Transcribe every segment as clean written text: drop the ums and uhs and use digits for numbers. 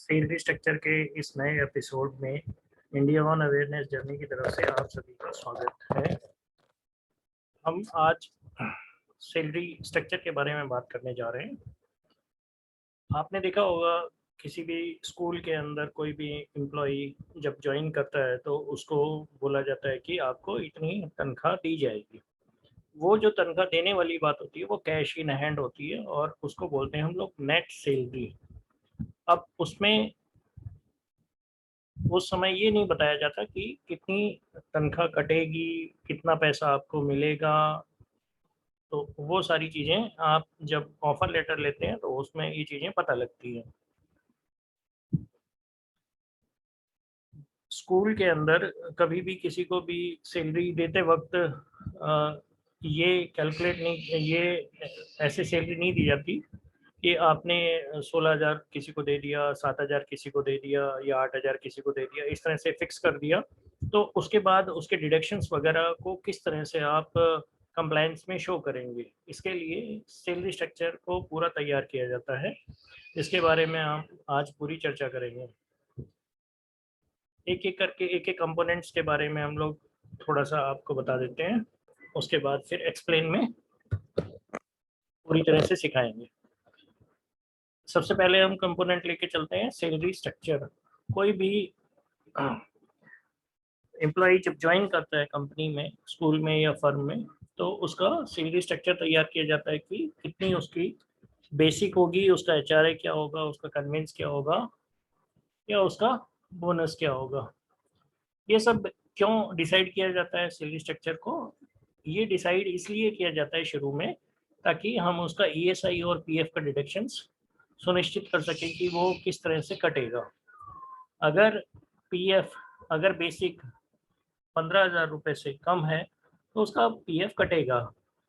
Salary structure के इस नए एपिसोड में इंडिया ऑन अवेयरनेस जर्नी की तरफ से आप सभी का स्वागत है। हम आज सैलरी स्ट्रक्चर के बारे में बात करने जा रहे हैं। आपने देखा होगा किसी भी स्कूल के अंदर कोई भी एम्प्लॉई जब ज्वाइन करता है तो उसको बोला जाता है कि आपको इतनी तनख्वाह दी जाएगी। वो जो तनख्वाह देने वाली बात होती है वो कैश इन हैंड होती है और उसको बोलते हैं हम लोग नेट सैलरी। अब उसमें उस समय ये नहीं बताया जाता कि कितनी तनख्वाह कटेगी, कितना पैसा आपको मिलेगा। तो वो सारी चीज़ें आप जब ऑफर लेटर लेते हैं तो उसमें ये चीज़ें पता लगती हैं। स्कूल के अंदर कभी भी किसी को भी सैलरी देते वक्त ये कैलकुलेट नहीं, ये ऐसे सैलरी नहीं दी जाती कि आपने 16,000 किसी को दे दिया, 7,000 किसी को दे दिया या 8,000 किसी को दे दिया, इस तरह से फिक्स कर दिया। तो उसके बाद उसके डिडक्शंस वगैरह को किस तरह से आप कंप्लायंस में शो करेंगे, इसके लिए सैलरी स्ट्रक्चर को पूरा तैयार किया जाता है। इसके बारे में हम आज पूरी चर्चा करेंगे। एक एक करके एक एक कंपोनेंट्स के बारे में हम लोग थोड़ा सा आपको बता देते हैं, उसके बाद फिर एक्सप्लेन में पूरी तरह से सिखाएंगे। सबसे पहले हम कंपोनेंट लेके चलते हैं सैलरी स्ट्रक्चर। कोई भी एम्प्लॉय जब ज्वाइन करता है कंपनी में, स्कूल में या फर्म में, तो उसका सैलरी स्ट्रक्चर तैयार किया जाता है कि कितनी उसकी बेसिक होगी, उसका एचआरए क्या होगा, उसका कन्वेंस क्या होगा या उसका बोनस क्या होगा। ये सब क्यों डिसाइड किया जाता है सैलरी स्ट्रक्चर को? ये डिसाइड इसलिए किया जाता है शुरू में ताकि हम उसका ईएसआई और पीएफ का डिडक्शंस सुनिश्चित कर सकें कि वो किस तरह से कटेगा। अगर पीएफ, अगर बेसिक 15,000 रुपये से कम है तो उसका पीएफ कटेगा,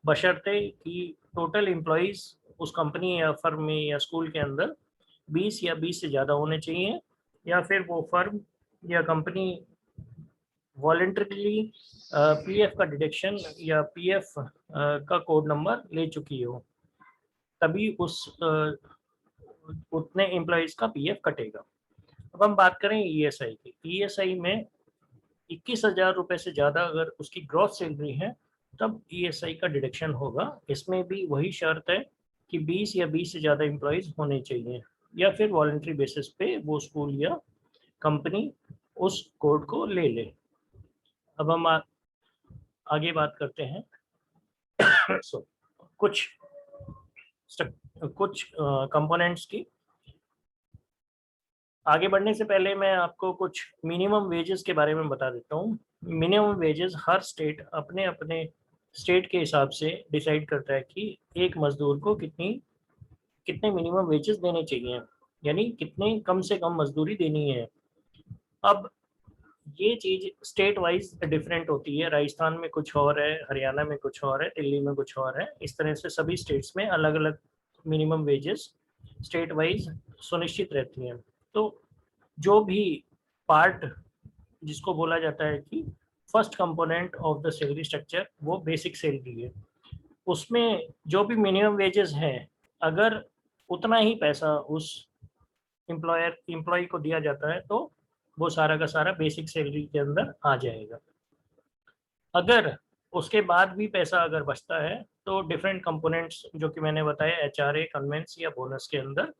बशर्ते कि टोटल एम्प्लॉयज़ उस कंपनी या फर्म में या स्कूल के अंदर 20 या 20 से ज़्यादा होने चाहिए, या फिर वो फर्म या कंपनी वॉलंटरीली पीएफ का डिडक्शन या पीएफ का कोड नंबर ले चुकी हो, तभी उस उतने एम्प्लॉयज़ का पीएफ कटेगा। अब हम बात करें ईएसआई की। ईएसआई में 21,000 रुपये से ज़्यादा अगर उसकी ग्रॉस सैलरी है तब ईएसआई का डिडक्शन होगा। इसमें भी वही शर्त है कि 20 या 20 से ज़्यादा एम्प्लॉयज़ होने चाहिए या फिर वॉलंटरी बेसिस पे वो स्कूल या कंपनी उस कोड को ले ले। अब हम आगे बात करते हैं सो कुछ कंपोनेंट्स की। आगे बढ़ने से पहले मैं आपको कुछ मिनिमम वेजेस के बारे में बता देता हूँ। मिनिमम वेजेस हर स्टेट अपने अपने स्टेट के हिसाब से डिसाइड करता है कि एक मजदूर को कितने मिनिमम वेजेस देने चाहिए, यानी कितने कम से कम मजदूरी देनी है। अब ये चीज़ स्टेट वाइज डिफरेंट होती है। राजस्थान में कुछ और है, हरियाणा में कुछ और है, दिल्ली में कुछ और है। इस तरह से सभी स्टेट्स में अलग अलग मिनिमम वेजेस स्टेट वाइज सुनिश्चित रहती हैं। तो जो भी पार्ट जिसको बोला जाता है कि first component of the salary structure, वो बेसिक सैलरी है। उसमें जो भी मिनिमम वेजेस हैं, अगर उतना ही पैसा उस एम्प्लॉय को दिया जाता है तो वो सारा का सारा बेसिक सैलरी के अंदर आ जाएगा। अगर उसके बाद भी पैसा अगर बचता है तो डिफरेंट कंपोनेंट्स जो कि मैंने बताया, एचआरए, कन्वेंस या बोनस के अंदर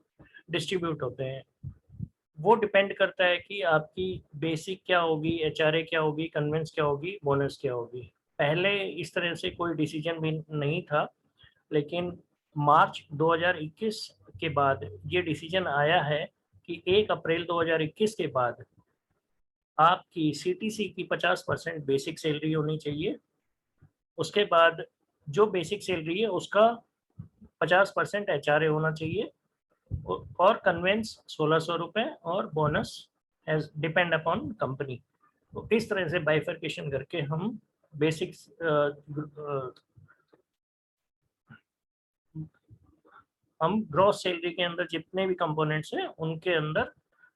डिस्ट्रीब्यूट होते हैं। वो डिपेंड करता है कि आपकी बेसिक क्या होगी, एचआरए क्या होगी, कन्वेंस क्या होगी, बोनस क्या होगी। पहले इस तरह से कोई डिसीजन भी नहीं था, लेकिन मार्च 2021 के बाद ये डिसीजन आया है कि 1 अप्रैल 2021 के बाद आपकी सीटीसी की 50% बेसिक सैलरी होनी चाहिए। उसके बाद जो बेसिक सैलरी है उसका 50% एचआरए होना चाहिए और कन्वेंस 1,600 रुपये और bonus as depend upon company. तो इस तरह से बाइफर्केशन करके हम बेसिक हम ग्रॉस सैलरी के अंदर जितने भी कंपोनेंट्स हैं उनके अंदर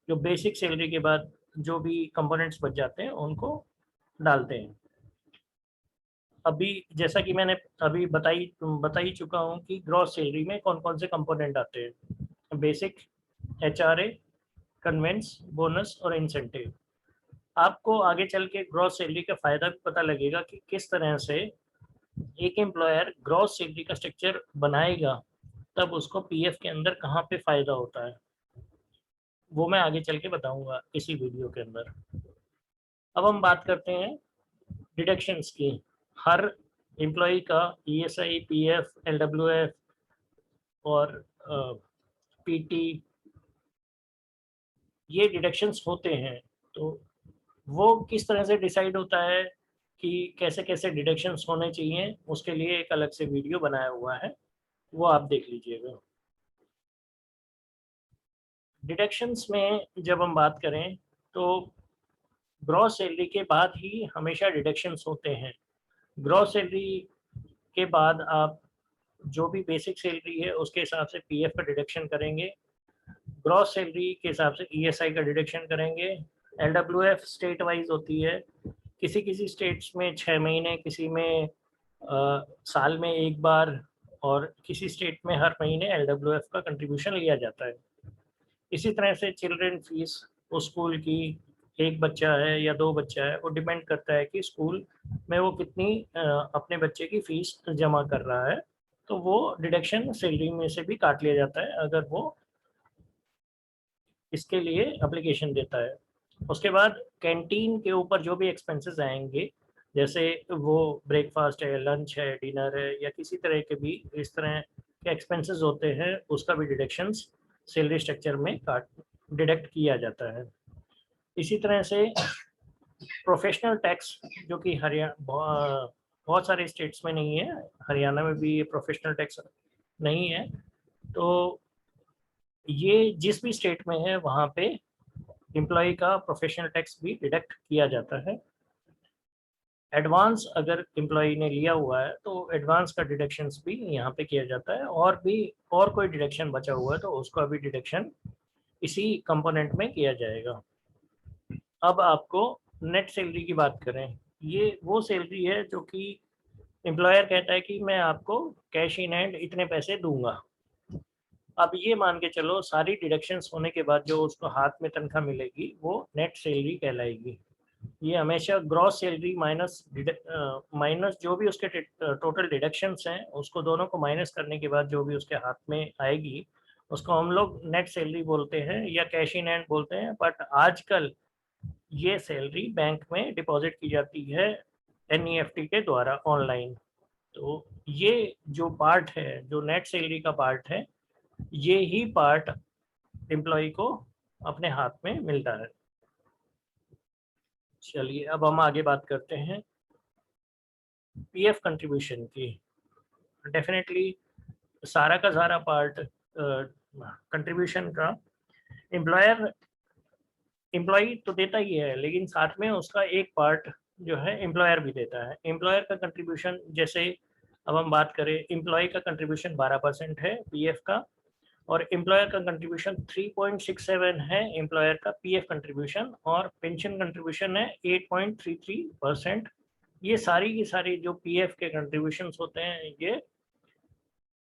जो बेसिक सैलरी के बाद जो भी कंपोनेंट्स बच जाते हैं उनको डालते हैं। अभी जैसा कि मैंने अभी बता ही चुका हूँ कि ग्रॉस सैलरी में कौन कौन से कंपोनेंट आते हैं। बेसिक, एचआरए, कन्वेंस, बोनस और इंसेंटिव। आपको आगे चल के ग्रॉस सैलरी का फ़ायदा भी पता लगेगा कि किस तरह से एक एम्प्लॉयर ग्रॉस सैलरी का स्ट्रक्चर बनाएगा, तब उसको पीएफ के अंदर कहाँ पे फ़ायदा होता है, वो मैं आगे चल के बताऊंगा इसी वीडियो के अंदर। अब हम बात करते हैं डिडक्शंस की। हर एम्प्लॉय का ईएसआई, पीएफ, एलडब्ल्यूएफ और पीटी, ये डिडक्शंस होते हैं। तो वो किस तरह से डिसाइड होता है कि कैसे कैसे डिडक्शंस होने चाहिए, उसके लिए एक अलग से वीडियो बनाया हुआ है, वो आप देख लीजिएगा। डिडक्शंस में जब हम बात करें तो ग्रॉस सैलरी के बाद ही हमेशा डिडक्शंस होते हैं। ग्रॉस सैलरी के बाद आप जो भी बेसिक सैलरी है उसके हिसाब से पीएफ का डिडक्शन करेंगे, ग्रॉस सैलरी के हिसाब से ईएसआई का डिडक्शन करेंगे। एलडब्ल्यूएफ स्टेट वाइज होती है, किसी किसी स्टेट्स में 6 महीने, किसी में साल में एक बार, और किसी स्टेट में हर महीने एलडब्ल्यूएफ का कंट्रीब्यूशन लिया जाता है। इसी तरह से चिल्ड्रन फीस, उस स्कूल की, एक बच्चा है या 2 बच्चा है, वो डिपेंड करता है कि स्कूल में वो कितनी अपने बच्चे की फीस जमा कर रहा है, तो वो डिडक्शन सैलरी में से भी काट लिया जाता है अगर वो इसके लिए एप्लीकेशन देता है। उसके बाद कैंटीन के ऊपर जो भी एक्सपेंसेस आएंगे, जैसे वो ब्रेकफास्ट है, लंच है, डिनर है, या किसी तरह के भी इस तरह के एक्सपेंसेस होते हैं, उसका भी डिडक्शंस सैलरी स्ट्रक्चर में डिडक्ट किया जाता है। इसी तरह से प्रोफेशनल टैक्स, जो कि हरियाणा बहुत सारे स्टेट्स में नहीं है, हरियाणा में भी ये प्रोफेशनल टैक्स नहीं है, तो ये जिस भी स्टेट में है वहाँ पे एम्प्लॉय का प्रोफेशनल टैक्स भी डिडक्ट किया जाता है। एडवांस अगर एम्प्लॉय ने लिया हुआ है तो एडवांस का डिडक्शंस भी यहाँ पे किया जाता है, और भी और कोई डिडक्शन बचा हुआ है तो उसका भी डिडक्शन इसी कंपोनेंट में किया जाएगा। अब आपको नेट सैलरी की बात करें, ये वो सैलरी है जो कि एम्प्लॉयर कहता है कि मैं आपको कैश इन हैंड इतने पैसे दूंगा। अब ये मान के चलो सारी डिडक्शंस होने के बाद जो उसको हाथ में तनख्वाह मिलेगी वो नेट सैलरी कहलाएगी। ये हमेशा ग्रॉस सैलरी माइनस माइनस जो भी उसके टोटल डिडक्शंस हैं, उसको दोनों को माइनस करने के बाद जो भी उसके हाथ में आएगी उसको हम लोग नेट सैलरी बोलते हैं या कैश इन हैंड बोलते हैं। बट आजकल ये सैलरी बैंक में डिपॉजिट की जाती है एनईएफटी के द्वारा ऑनलाइन। तो ये जो पार्ट है, जो नेट सैलरी का पार्ट है, ये ही पार्ट एम्प्लॉय को अपने हाथ में मिलता है। चलिए अब हम आगे बात करते हैं पीएफ कंट्रीब्यूशन की। डेफिनेटली सारा का सारा पार्ट कंट्रीब्यूशन का एम्प्लॉयर एम्प्लॉय तो देता ही है, लेकिन साथ में उसका एक पार्ट जो है एम्प्लॉयर भी देता है। एम्प्लॉयर का कंट्रीब्यूशन, जैसे अब हम बात करें, एम्प्लॉय का कंट्रीब्यूशन 12% है पीएफ का, और एम्प्लॉयर का कंट्रीब्यूशन 3.67 है एम्प्लॉयर का पीएफ कंट्रीब्यूशन, और पेंशन कंट्रीब्यूशन है 8.33%। ये सारी की सारी जो पीएफ के कंट्रीब्यूशन होते हैं ये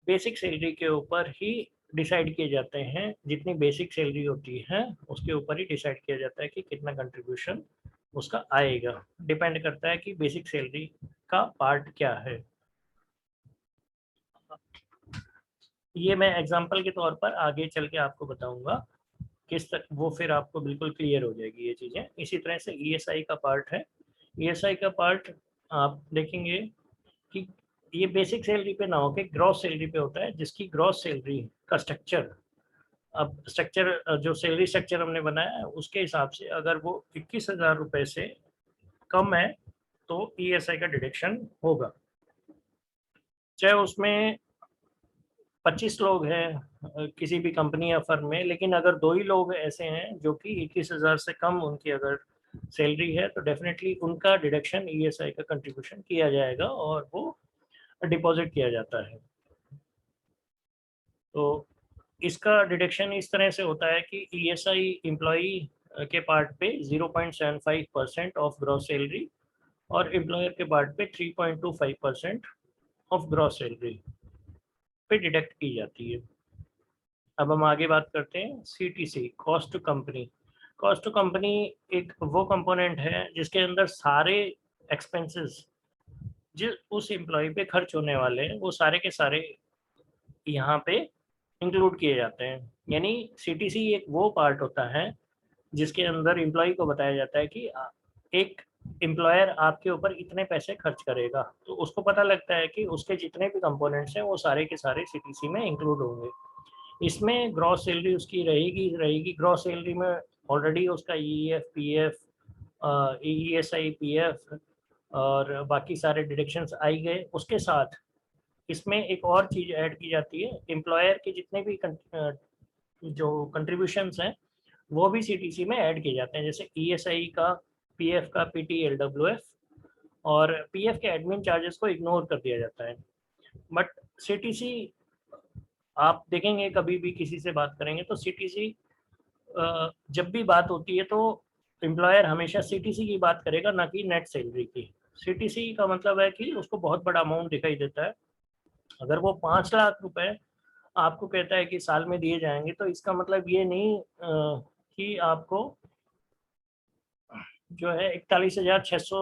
बेसिक सैलरी के ऊपर ही डिसाइड किए जाते हैं। जितनी बेसिक सैलरी होती है उसके ऊपर ही डिसाइड किया जाता है कि कितना कंट्रीब्यूशन उसका आएगा। डिपेंड करता है कि बेसिक सैलरी का पार्ट क्या है। ये मैं एग्जांपल के तौर पर आगे चल के आपको बताऊंगा किस तक, वो फिर आपको बिल्कुल क्लियर हो जाएगी ये चीज़ें। इसी तरह से ईएसआई का पार्ट है। ईएसआई का पार्ट आप देखेंगे कि ये बेसिक सैलरी पे ना होके ग्रॉस सैलरी पे होता है, जिसकी ग्रॉस सैलरी का स्ट्रक्चर, अब स्ट्रक्चर जो सैलरी स्ट्रक्चर हमने बनाया है उसके हिसाब से अगर वो 21,000 रुपये से कम है तो ईएसआई का डिडक्शन होगा। चाहे उसमें 25 लोग हैं किसी भी कंपनी या फर्म में, लेकिन अगर 2 ही लोग ऐसे हैं जो कि 21,000 से कम उनकी अगर सैलरी है तो डेफिनेटली उनका डिडक्शन ईएसआई का कंट्रीब्यूशन किया जाएगा और वो डिपॉजिट किया जाता है। तो इसका डिडक्शन इस तरह से होता है कि ईएसआई एम्प्लॉई के पार्ट पे 0.75% ऑफ ग्रॉस सैलरी और एम्प्लॉयर के पार्ट पे 3.25% ऑफ ग्रॉस सैलरी पे डिडक्ट की जाती है। अब हम आगे बात करते हैं CTC, cost to company. Cost to company एक वो कंपोनेंट है जिसके अंदर सारे एक्सपेंसेस जो उस एम्प्लॉय पे खर्च होने वाले हैं वो सारे के सारे यहाँ पे इंक्लूड किए जाते हैं। यानी CTC एक वो पार्ट होता है जिसके अंदर एम्प्लॉय को बताया जाता है कि एक एम्प्लॉयर आपके ऊपर इतने पैसे खर्च करेगा, तो उसको पता लगता है कि उसके जितने भी कंपोनेंट्स हैं वो सारे के सारे CTC में इंक्लूड होंगे। इसमें ग्रॉस सैलरी उसकी रहेगी। ग्रॉस सैलरी में ऑलरेडी उसका EF, PF, ESI, PF और बाकी सारे डिडक्शंस आई गए। उसके साथ इसमें एक और चीज़ ऐड की जाती है, एम्प्लॉयर के जितने भी जो कंट्रीब्यूशंस हैं वो भी CTC में ऐड किए जाते हैं, जैसे ESI का, PF का, PT, LWF और PF के एडमिन चार्जेस को इग्नोर कर दिया जाता है। बट CTC आप देखेंगे कभी भी किसी से बात करेंगे तो CTC जब भी बात होती है तो एम्प्लॉयर हमेशा CTC की बात करेगा, ना कि नेट सैलरी की। CTC का मतलब है कि उसको बहुत बड़ा अमाउंट दिखाई देता है। अगर वो 5 लाख रुपए आपको कहता है कि साल में दिए जाएंगे, तो इसका मतलब ये नहीं कि आपको जो है 41,600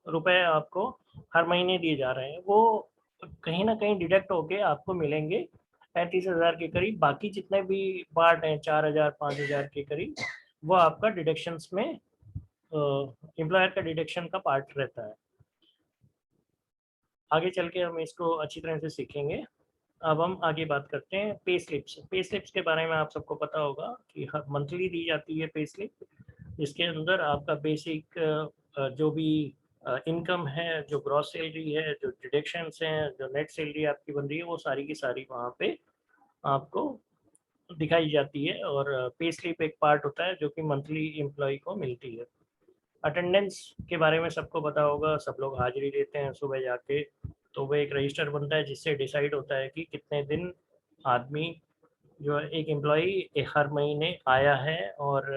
रुपए आपको हर महीने दिए जा रहे हैं। वो कहीं ना कहीं डिडक्ट होके आपको मिलेंगे 35,000 के करीब। बाकी जितने भी पार्ट हैं 4,000, 5,000 के करीब, वो आपका डिडक्शंस में एम्प्लॉयर का डिडक्शन का पार्ट रहता है। आगे चल के हम इसको अच्छी तरह से सीखेंगे। अब हम आगे बात करते हैं पे स्लिप्स। पे स्लिप्स के बारे में आप सबको पता होगा कि हर मंथली दी जाती है पे स्लिप, जिसके अंदर आपका बेसिक जो भी इनकम है, जो ग्रॉस सैलरी है, जो डिडक्शंस हैं, जो नेट सैलरी आपकी बन रही है, वो सारी की सारी वहाँ पे आपको दिखाई जाती है। और पे स्लिप एक पार्ट होता है जो कि मंथली एम्प्लॉय को मिलती है। अटेंडेंस के बारे में सबको पता होगा, सब लोग हाजिरी देते हैं सुबह जाके, तो वो एक रजिस्टर बनता है जिससे डिसाइड होता है कि कितने दिन आदमी जो है एक एम्प्लॉई हर महीने आया है और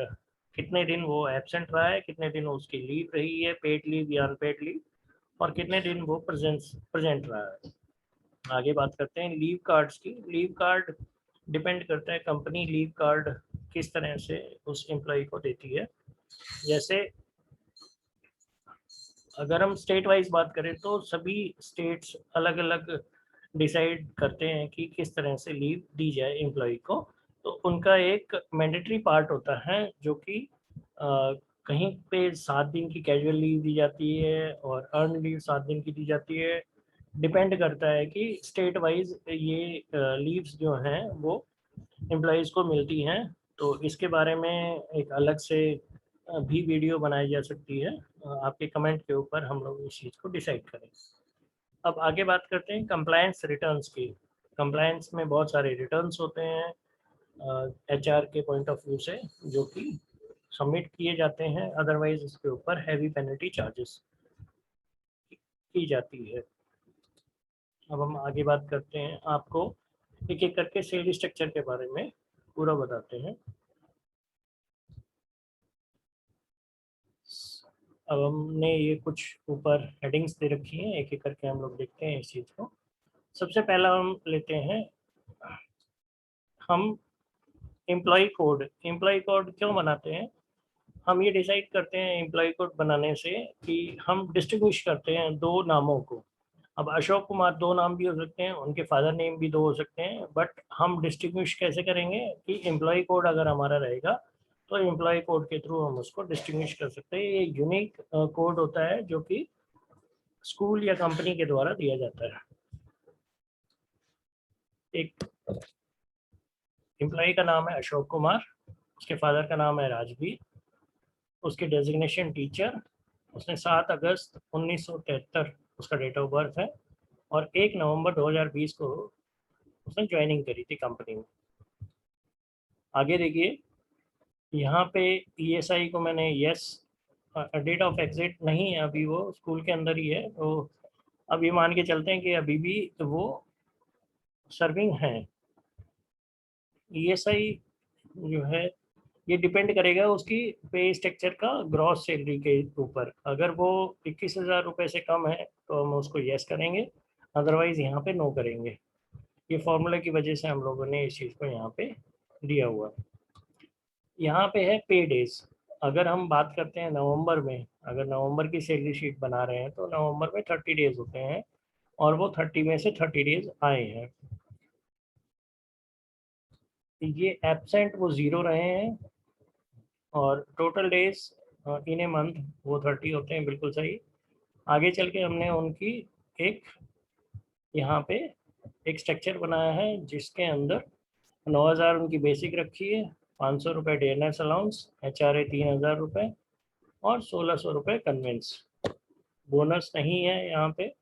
कितने दिन वो एब्सेंट रहा है, कितने दिन उसकी लीव रही है, पेड लीव या अनपेड लीव, और कितने दिन वो प्रेजेंट रहा है। आगे बात करते हैं लीव कार्ड्स की। लीव कार्ड डिपेंड करता है कंपनी लीव कार्ड किस तरह से उस एम्प्लॉय को देती है। जैसे अगर हम स्टेट वाइज बात करें तो सभी स्टेट्स अलग अलग डिसाइड करते हैं कि किस तरह से लीव दी जाए एम्प्लॉय को। तो उनका एक मैंडेटरी पार्ट होता है जो कि कहीं पे 7 दिन की कैजुअल लीव दी जाती है और अर्न लीव 7 दिन की दी जाती है। डिपेंड करता है कि स्टेट वाइज ये लीव्स जो हैं वो एम्प्लॉयज़ को मिलती हैं। तो इसके बारे में एक अलग से भी वीडियो बनाई जा सकती है। आपके कमेंट के ऊपर हम लोग इस चीज़ को डिसाइड करें। अब आगे बात करते हैं कंप्लायंस रिटर्न्स की। कंप्लायंस में बहुत सारे रिटर्न्स होते हैं HR के पॉइंट ऑफ व्यू से, जो कि सबमिट किए जाते हैं, अदरवाइज इसके ऊपर हैवी पेनल्टी चार्जेस की जाती है। अब हम आगे बात करते हैं, आपको एक एक करके सैलरी स्ट्रक्चर के बारे में पूरा बताते हैं। अब हमने ये कुछ ऊपर हेडिंग्स दे रखी हैं, एक एक करके हम लोग देखते हैं इस चीज़ को। सबसे पहला हम लेते हैं हम एम्प्लॉय कोड। एम्प्लॉय कोड क्यों बनाते हैं? हम ये डिसाइड करते हैं एम्प्लॉय कोड बनाने से कि हम डिस्टिंग्विश करते हैं दो नामों को। अब अशोक कुमार दो नाम भी हो सकते हैं, उनके फादर नेम भी दो हो सकते हैं, बट हम डिस्टिंग्विश कैसे करेंगे कि एम्प्लॉय कोड अगर हमारा रहेगा तो एम्प्लॉय कोड के थ्रू हम उसको डिस्टिंग्विश कर सकते हैं। ये यूनिक कोड होता है जो कि स्कूल या कंपनी के द्वारा दिया जाता है। एक एम्प्लॉय का नाम है अशोक कुमार, उसके फादर का नाम है राजवीर, उसकी डेजिग्नेशन टीचर, उसने 7 अगस्त 1973 उसका डेट ऑफ बर्थ है, और 1 नवंबर 2020 को उसने ज्वाइनिंग करी थी कंपनी में। आगे देखिए, यहाँ पे ESI को मैंने यस, डेट ऑफ एग्जिट नहीं है अभी, वो स्कूल के अंदर ही है, तो अब ये मान के चलते हैं कि अभी भी तो वो सर्विंग हैं। ESI जो है ये डिपेंड करेगा उसकी पे स्ट्रक्चर का ग्रॉस सैलरी के ऊपर। अगर वो 21,000 रुपये से कम है तो हम उसको यस करेंगे, अदरवाइज यहाँ पे नो करेंगे। ये फॉर्मूला की वजह से हम लोगों ने इस चीज़ को यहाँ पे दिया हुआ है। यहाँ पे है पे डेज। अगर हम बात करते हैं नवंबर में, अगर नवंबर की सैलरी शीट बना रहे हैं तो नवंबर में 30 डेज होते हैं और वो 30 में से 30 डेज आए हैं। ये एब्सेंट वो 0 रहे हैं और total days in a month वो 30 होते हैं, बिल्कुल सही। आगे चल के हमने उनकी एक यहाँ पे एक स्ट्रक्चर बनाया है जिसके अंदर 9,000 उनकी बेसिक रखी है, 500 रुपये डेयरनेस अलाउंस, HRA 3,000 रुपये और 1,600 रुपये कन्वेंस। बोनस नहीं है यहाँ पे।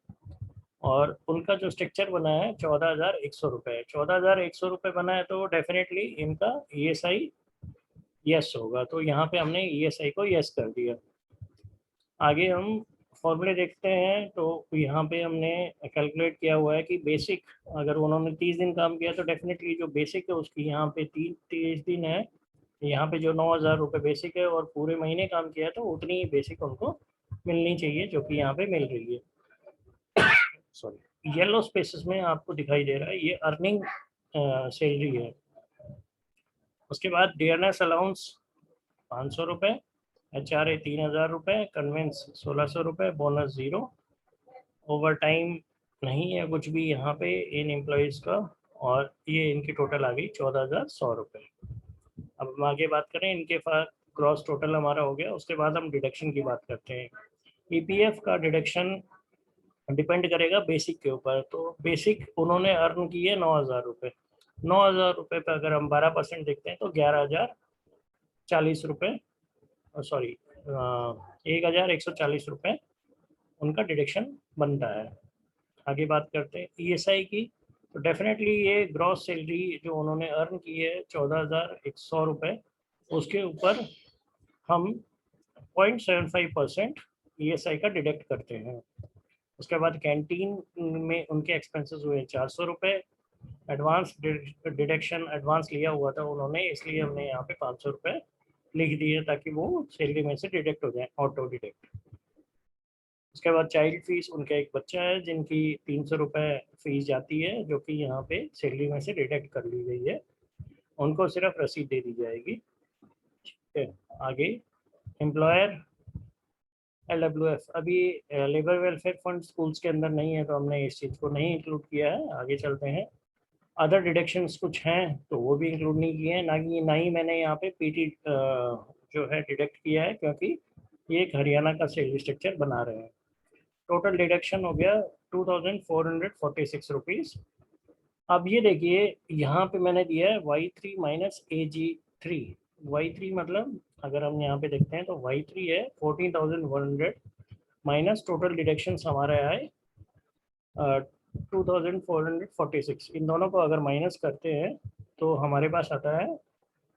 और उनका जो स्ट्रक्चर बना है 14,100 रुपये, 14,100 रुपये बना है तो डेफिनेटली इनका ESI यस होगा, तो यहाँ पे हमने ESI को यस कर दिया। आगे हम फॉर्मूले देखते हैं तो यहाँ पे हमने कैलकुलेट किया हुआ है कि बेसिक, अगर उन्होंने 30 दिन काम किया तो डेफिनेटली जो बेसिक है उसकी यहाँ पे 30 दिन है, यहाँ पे जो 9,000 रुपये बेसिक है और पूरे महीने काम किया है तो उतनी ही बेसिक उनको मिलनी चाहिए जो कि यहाँ पे मिल रही है। सॉरी, येलो स्पेसेस में आपको दिखाई दे रहा है ये अर्निंग सैलरी है। उसके बाद डियरनेस अलाउंस 500 रुपये, HRA 3,000 रुपये, कन्वेंस 1,600 रुपये, बोनस 0, ओवर टाइम नहीं है कुछ भी यहाँ पे इन एम्प्लॉयज़ का, और ये इनकी टोटल आ गई 14,100 रुपये। अब हम आगे बात करें, इनके पास क्रॉस टोटल हमारा हो गया। उसके बाद हम डिडक्शन की बात करते हैं। EPF का डिडक्शन डिपेंड करेगा बेसिक के ऊपर, तो बेसिक उन्होंने अर्न की है 9,000 रुपये। 9,000 रुपये पर अगर हम 12% देखते हैं तो 11,040 रुपये, सॉरी 1,140 रुपये उनका डिडक्शन बनता है। आगे बात करते हैं ESI की, तो डेफिनेटली ये ग्रॉस सैलरी जो उन्होंने अर्न की है 14,100 रुपये, उसके ऊपर हम 0.75% ESI का डिडक्ट करते हैं। उसके बाद कैंटीन में उनके एक्सपेंसेस हुए 400 रुपये। एडवांस डिडक्शन एडवांस लिया हुआ था उन्होंने, इसलिए हमने यहाँ पे 500 रुपये लिख दिए ताकि वो सैलरी में से डिडक्ट हो जाए, ऑटो डिडक्ट। उसके बाद चाइल्ड फीस, उनका एक बच्चा है जिनकी 300 रुपये फीस जाती है जो कि यहाँ पे सैलरी में से डिडक्ट कर ली गई है, उनको सिर्फ रसीद दे दी जाएगी। ठीक है, आगे एम्प्लॉयर LWF, अभी लेबर वेलफेयर फंड स्कूल्स के अंदर नहीं है तो हमने इस चीज़ को नहीं इंक्लूड किया है। आगे चलते हैं, अदर डिडक्शंस कुछ हैं तो वो भी इंक्लूड नहीं किए हैं, ना ही मैंने यहाँ पे PT जो है डिडक्ट किया है, क्योंकि ये एक हरियाणा का सैलरी स्ट्रक्चर बना रहे हैं। टोटल डिडक्शन हो गया 2,446 रुपीज़। अब ये देखिए यहाँ पे मैंने दिया है Y3 माइनस AG3। Y3 मतलब अगर हम यहाँ पे देखते हैं तो Y3 है 14,100 माइनस टोटल डिडक्शन हमारे आए 2,446। इन दोनों को अगर माइनस करते हैं तो हमारे पास आता है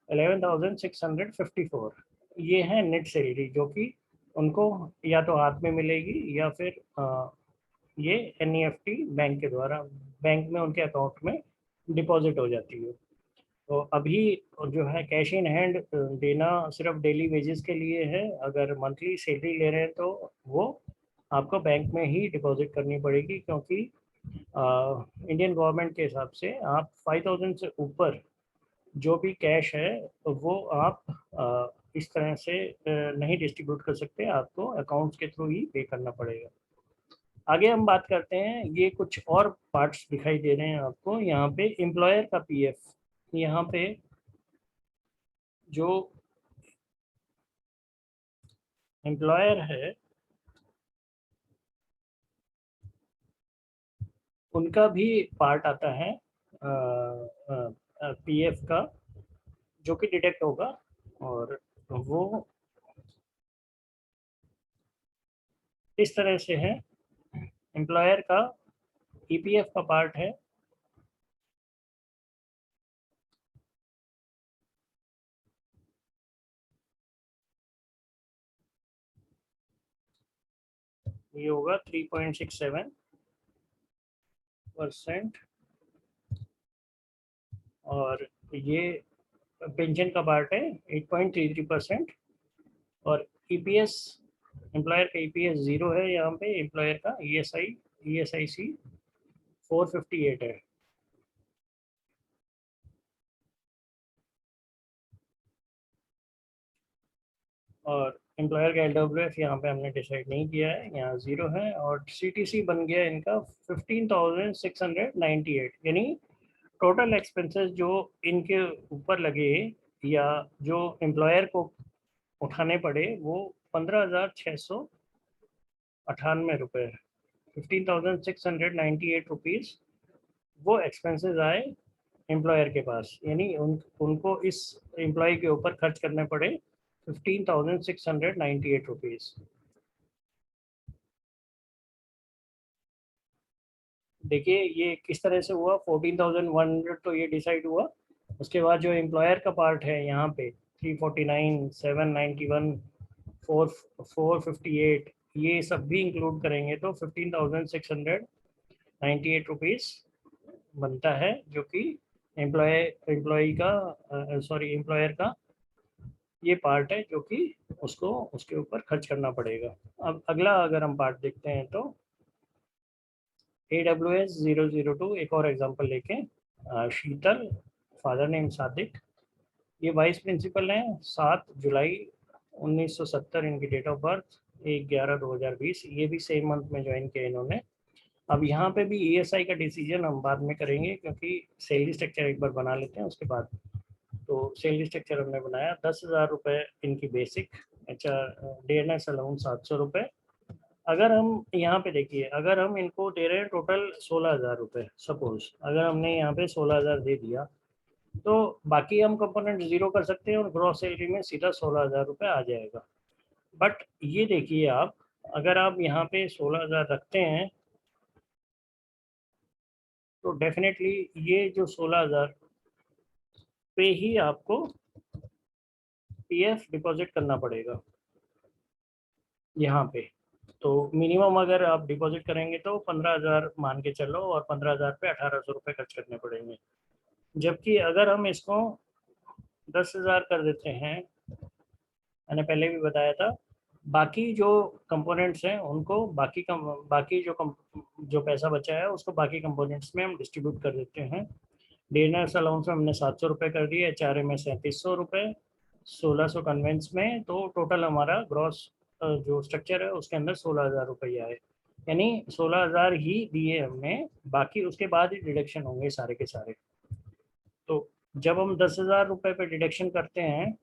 11,654। ये है नेट सैलरी जो कि उनको या तो हाथ में मिलेगी या फिर ये NEFT बैंक के द्वारा बैंक में उनके अकाउंट में डिपॉजिट हो जाती है। तो अभी जो है कैश इन हैंड देना सिर्फ डेली वेजेस के लिए है, अगर मंथली सैलरी ले रहे हैं तो वो आपको बैंक में ही डिपॉजिट करनी पड़ेगी, क्योंकि इंडियन गवर्नमेंट के हिसाब से आप 5,000 से ऊपर जो भी कैश है तो वो आप इस तरह से नहीं डिस्ट्रीब्यूट कर सकते, आपको अकाउंट्स के थ्रू ही पे करना पड़ेगा। आगे हम बात करते हैं, ये कुछ और पार्ट्स दिखाई दे रहे हैं आपको यहाँ पे। एम्प्लॉयर का PF, यहाँ पे जो एम्प्लॉयर है उनका भी पार्ट आता है PF का, जो कि डिडक्ट होगा, और वो इस तरह से है। एम्प्लॉयर का EPF का पार्ट है ये होगा 3.67%, और ये पेंशन का पार्ट है 8.33%, और EPS एम्प्लॉयर का EPS 0 है यहाँ पे। एम्प्लॉयर का ESIC 458 है। और एम्प्लॉयर का LWF यहाँ पे हमने डिसाइड नहीं किया है, यहाँ 0 है। और CTC बन गया इनका 15,698, यानी टोटल एक्सपेंसेस जो इनके ऊपर लगे या जो एम्प्लॉयर को उठाने पड़े वो 15,698 रुपये, 15,698 रुपीज़ वो एक्सपेंसेस आए एम्प्लॉयर के पास, यानी उनको इस एम्प्लॉय के ऊपर खर्च करने पड़े 15,698 रुपीज़। देखिए ये किस तरह से हुआ, 14,100 तो ये डिसाइड हुआ। उसके बाद जो एम्प्लॉयर का पार्ट है यहाँ पे 349, 791, 458, ये सब भी इंक्लूड करेंगे तो 15,698 रुपीज़ बनता है, जो कि एम्प्लॉयर का ये पार्ट है जो कि उसको उसके ऊपर खर्च करना पड़ेगा। अब अगला अगर हम पार्ट देखते हैं तो AWS 002, एक और एग्जांपल लेके, शीतल, फादर नेम सादिक, ये वाइस प्रिंसिपल हैं, 7 जुलाई 1970 इनकी डेट ऑफ बर्थ, 1/11/2020, ये भी सेम मंथ में ज्वाइन किया इन्होंने। अब यहाँ पे भी ESI का डिसीजन हम बाद में करेंगे, क्योंकि सैलरी स्ट्रक्चर एक बार बना लेते हैं उसके बाद। तो सैलरी स्ट्रक्चर हमने बनाया, 10,000 रुपये इनकी बेसिक, अच्छा DNS अलाउंस 700 रुपये। अगर हम यहाँ पे देखिए, अगर हम इनको दे रहे हैं टोटल 16,000 रुपये, सपोज अगर हमने यहाँ पे 16,000 दे दिया तो बाकी हम कंपोनेंट जीरो कर सकते हैं और ग्रॉस सैलरी में सीधा 16,000 रुपये आ जाएगा। बट ये देखिए आप, अगर आप यहाँ पे 16,000 रखते हैं तो डेफिनेटली ये जो 16,000 पे ही आपको PF डिपॉजिट करना पड़ेगा यहाँ पे। तो मिनिमम अगर आप डिपॉजिट करेंगे तो 15,000 मान के चलो, और 15,000 पे 1,800 रुपये खर्च करने पड़ेंगे। जबकि अगर हम इसको 10,000 कर देते हैं, मैंने पहले भी बताया था, बाकी जो कंपोनेंट्स हैं उनको बाकी जो पैसा बचा है उसको बाकी कंपोनेंट्स में हम डिस्ट्रीब्यूट कर देते हैं। डिनर्स अलाउंस में हमने 700 रुपये कर दिए, HRA में 3,700 रुपये, 1,600 कन्वेंस में, तो टोटल हमारा ग्रॉस जो स्ट्रक्चर है उसके अंदर 16,000 रुपया है, यानी 16,000 ही दिए हमने, बाकी उसके बाद ही डिडक्शन होंगे सारे के सारे। तो जब हम 10,000 रुपये पे डिडक्शन करते हैं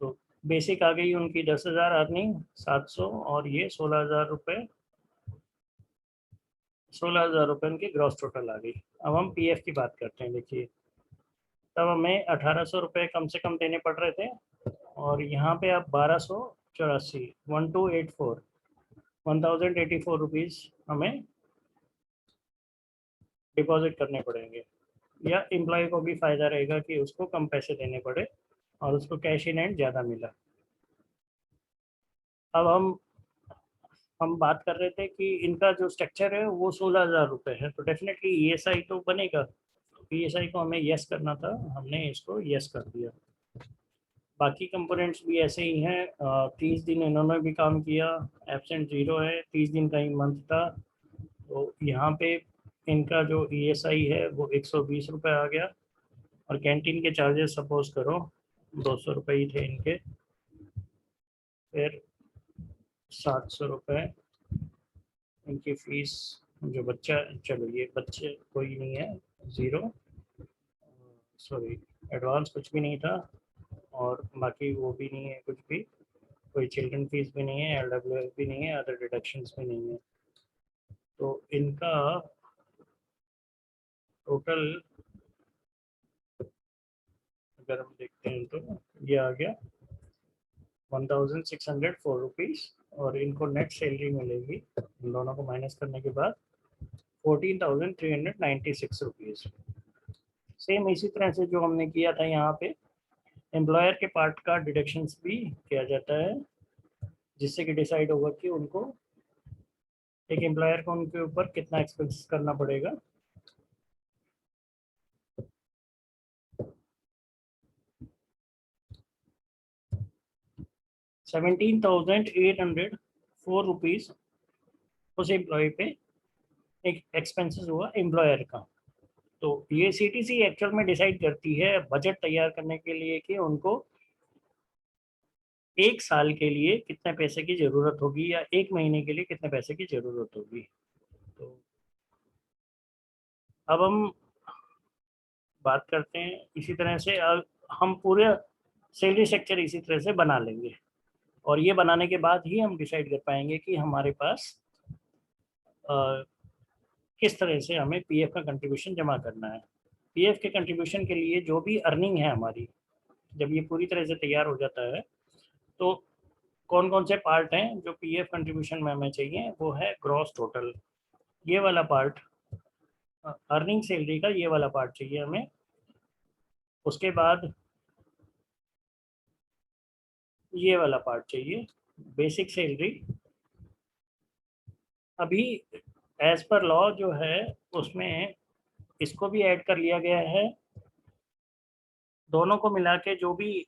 तो बेसिक आ गई उनकी 10,000 अर्निंग, 700, और ये 16,000 रुपये, 16,000 रुपये उनकी ग्रॉस टोटल आ गई। अब हम PF की बात करते हैं। देखिए तब हमें 1,800 रुपये कम से कम देने पड़ रहे थे, और यहाँ पे आप 1,284, 1284, 1,084 रुपीज़ हमें डिपॉजिट करने पड़ेंगे। या एम्प्लॉय को भी फ़ायदा रहेगा कि उसको कम पैसे देने पड़े और उसको कैश इन हैंड ज़्यादा मिला। अब हम बात कर रहे थे कि इनका जो स्ट्रक्चर है वो 16,000 रुपये है, तो डेफिनेटली ESI तो बनेगा। ESI को हमें यस करना था, हमने इसको यस कर दिया। बाकी कंपोनेंट्स भी ऐसे ही हैं। 30 दिन इन्होंने भी काम किया, एब्सेंट 0 है, 30 दिन का ही मंथ था, तो यहाँ पे इनका जो ESI है वो 120 रुपये आ गया। और कैंटीन के चार्जेस सपोज करो 200 रुपये ही थे इनके, फिर 700 रुपये इनकी फीस। जो बच्चा, चलो ये बच्चे कोई नहीं है, 0, सॉरी एडवांस कुछ भी नहीं था, और बाकी वो भी नहीं है कुछ भी, कोई चिल्ड्रन फीस भी नहीं है, LWF भी नहीं है, अदर डिडक्शंस भी नहीं है। तो इनका टोटल अगर हम देखते हैं तो ये आ गया 1,604 रुपीज़, और इनको नेट सैलरी मिलेगी इन दोनों को माइनस करने के बाद 14,396 रुपीज़। सेम इसी तरह से जो हमने किया था यहाँ पे, एम्प्लॉयर के पार्ट का डिडक्शंस भी किया जाता है, जिससे कि डिसाइड होगा कि उनको, एक एम्प्लॉयर को उनके ऊपर कितना एक्सपेंस करना पड़ेगा। ₹17,804 उस एम्प्लॉय पे एक एक्सपेंसेस हुआ एम्प्लॉयर का। तो ये सीटीसी एक्चुअल में डिसाइड करती है बजट तैयार करने के लिए कि उनको एक साल के लिए कितने पैसे की जरूरत होगी या एक महीने के लिए कितने पैसे की जरूरत होगी। तो अब हम बात करते हैं इसी तरह से, हम पूरे सैलरी स्ट्रक्चर इसी तरह से बना लेंगे और ये बनाने के बाद ही हम डिसाइड कर पाएंगे कि हमारे पास किस तरह से हमें पीएफ का कंट्रीब्यूशन जमा करना है। पीएफ के कंट्रीब्यूशन के लिए जो भी अर्निंग है हमारी, जब ये पूरी तरह से तैयार हो जाता है तो कौन कौन से पार्ट हैं जो पीएफ कंट्रीब्यूशन में हमें चाहिए, वो है ग्रॉस टोटल, ये वाला पार्ट, अर्निंग सैलरी का ये वाला पार्ट चाहिए हमें। उसके बाद ये वाला पार्ट चाहिए, बेसिक सैलरी। अभी एज पर लॉ जो है उसमें इसको भी ऐड कर लिया गया है, दोनों को मिला के जो भी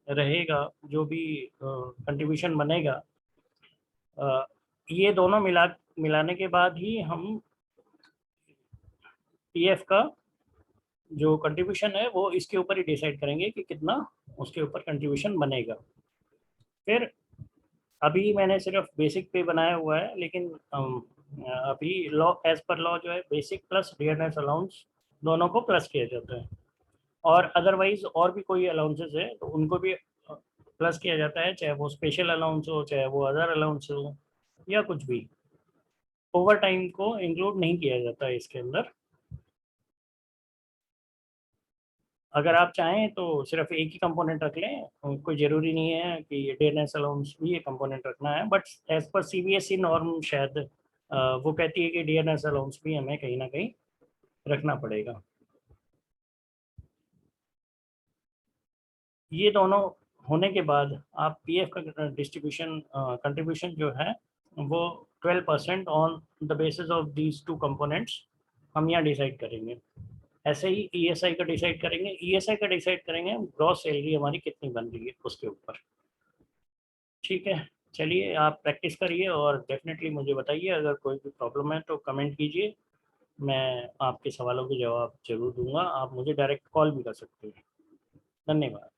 रहेगा, जो भी कंट्रीब्यूशन बनेगा, ये दोनों मिलाने के बाद ही हम पीएफ का जो कंट्रीब्यूशन है वो इसके ऊपर ही डिसाइड करेंगे कि कितना उसके ऊपर कंट्रीब्यूशन बनेगा। फिर अभी मैंने सिर्फ बेसिक पे बनाया हुआ है, लेकिन अभी लॉ एज पर लॉ जो है बेसिक प्लस डियरनेस अलाउंस दोनों को प्लस किया जाता है, और अदरवाइज और भी कोई अलाउंसेस है तो उनको भी प्लस किया जाता है, चाहे वो स्पेशल अलाउंस हो चाहे वो अदर अलाउंस हो या कुछ भी। ओवर टाइम को इंक्लूड नहीं किया जाता है इसके अंदर। अगर आप चाहें तो सिर्फ एक ही कंपोनेंट रख लें, कोई ज़रूरी नहीं है कि डियरनेस अलाउंस भी ये कंपोनेंट रखना है, but as per CBSE norm शायद वो कहती है कि डियरनेस अलाउंस भी हमें कहीं ना कहीं रखना पड़ेगा। ये दोनों होने के बाद आप पीएफ का डिस्ट्रीब्यूशन कंट्रीब्यूशन जो है वो 12% on the basis of these two components हम यहाँ डिसाइड करेंगे। ऐसे ही ईएसआई का डिसाइड करेंगे, ईएसआई का डिसाइड करेंगे ग्रॉस सैलरी हमारी कितनी बन रही है उसके ऊपर। ठीक है, चलिए आप प्रैक्टिस करिए और डेफिनेटली मुझे बताइए, अगर कोई भी प्रॉब्लम है तो कमेंट कीजिए, मैं आपके सवालों के जवाब जरूर दूंगा। आप मुझे डायरेक्ट कॉल भी कर सकते हैं। धन्यवाद।